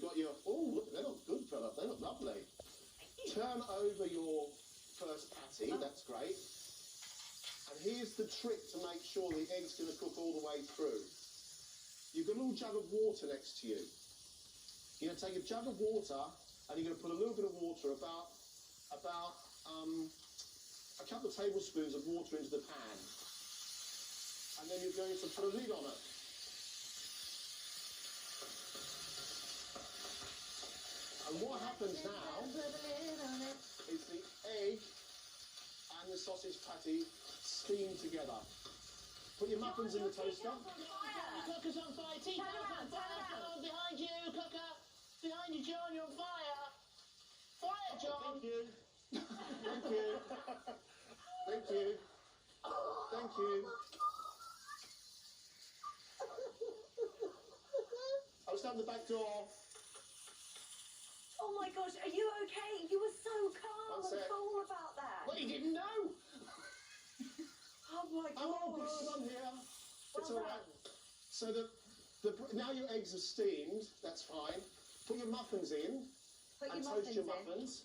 you've got your, oh, look, they look good, fella. They look lovely. Turn over your first patty. That's great. And here's the trick to make sure the egg's going to cook all the way through. You've got a little jug of water next to you. You're going to take a jug of water and you're going to put a little bit of water, about a couple of tablespoons of water into the pan. And then you're going to put a lid on it. And what happens now is the egg and the sausage patty steam together. Put your muffins in the toaster. Cooker's on fire. Turn around. Behind you, Cooker. Behind you, John. You're on fire. Fire, John. Thank you. Thank you. Thank you. Thank you. I'll stand the back door. Oh my gosh, are you okay? You were so calm and cool about that. Well, you didn't know. Oh my gosh. I'm all good, I'm here. It's all right. So now your eggs are steamed, that's fine. Put your muffins in and toast your muffins.